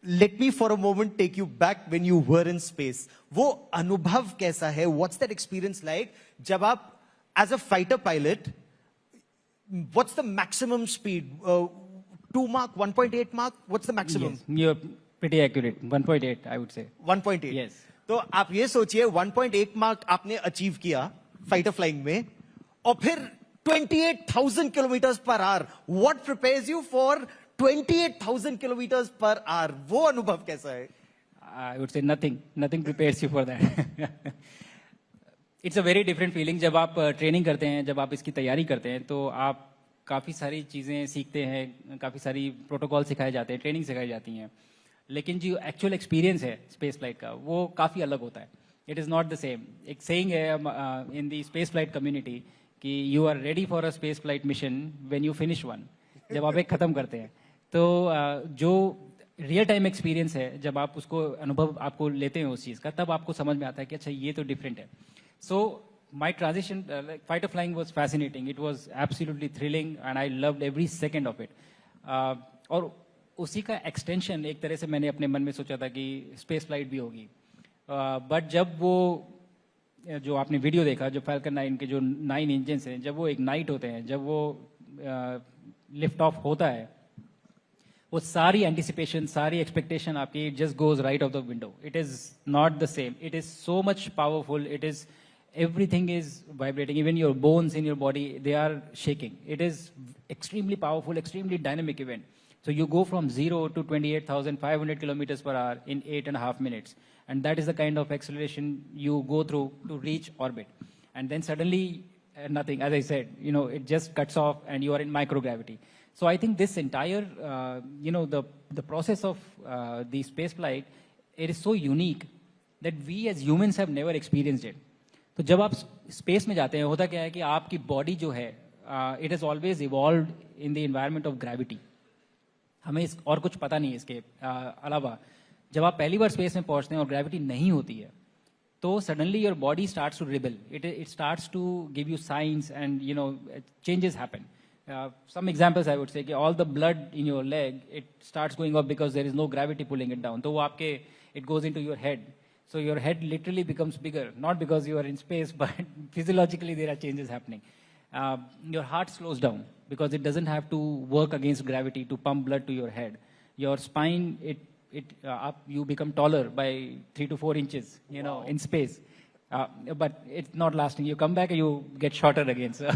let me for a moment take you back when you were in space. वो अनुभव कैसा है? What's that experience like? जब आप as a fighter pilot, what's the maximum speed? 2 Mach, 1.8 Mach? What's the maximum? Yes, you're pretty accurate. 1.8, I would say. 1.8. Yes. तो आप ये सोचिए 1.8 Mach आपने अचीव किया फाइटर फ्लाइंग में, और फिर 28,000 kilometers per hour. What prepares you for 28,000 kilometers per hour? वो अनुभव कैसा है? I would say nothing. Nothing prepares you for that. It's a very different feeling. जब आप ट्रेनिंग करते हैं, जब आप इसकी तैयारी करते हैं, तो आप काफ़ी सारी चीज़ें सीखते हैं, काफ़ी सारी प्रोटोकॉल सिखाए जाते हैं, ट्रेनिंग सिखाई जाती हैं. लेकिन जो एक्चुअल एक्सपीरियंस है स्पेस फ्लाइट का, वो काफ़ी अलग होता है. It is not the same. एक सेइंग है in the space flight community कि you are ready for a space flight mission when you finish one. जब आप एक ख़त्म करते हैं, तो जो रियल टाइम एक्सपीरियंस है, जब आप उसको अनुभव आपको लेते हैं उस चीज़ का, तब आपको समझ में आता है कि अच्छा ये तो डिफरेंट है. So my transition, like fighter flying was fascinating. It was absolutely thrilling and I loved every second of it. और उसी का एक्सटेंशन एक तरह से मैंने अपने मन में सोचा था कि स्पेस फ्लाइट भी होगी. बट जब वो जो आपने वीडियो देखा, जो फाल्कन 9 के जो 9 इंजन्स हैं, जब वो इग्नाइट होते हैं, जब वो लिफ्ट ऑफ होता है, वो सारी एंटिसिपेशन, सारी एक्सपेक्टेशन आपकी just goes right of the window. It is not the same. It is so much powerful. It is everything is vibrating. Even your bones in your body, they are shaking. It is extremely powerful, extremely dynamic event. So you go from 0 to 28,500 kilometers per hour in 8.5 minutes. And that is the kind of acceleration you go through to reach orbit. And then suddenly, nothing, as I said, it just cuts off and you are in microgravity. So I think this entire, the process of the space flight, it is so unique that we as humans have never experienced it. तो जब आप space में जाते हैं, होता क्या है कि आपकी बॉडी जो है, it has always evolved in the environment of gravity. हमें और कुछ पता नहीं है इसके अलावा. जब आप पहली बार स्पेस में पहुंचते हैं और ग्रेविटी नहीं होती है, तो suddenly your body starts to rebel. It starts to give you signs and changes happen. Some examples I would say कि all the blood in your leg, it starts going up because there is no gravity pulling it down. तो वो आपके, it goes into your head. So your head literally becomes bigger, not because you are in space, but physiologically there are changes happening. Your heart slows down because it doesn't have to work against gravity to pump blood to your head. Your spine, you become taller by 3 to 4 inches, wow, in space. But it's not lasting. You come back and you get shorter again. So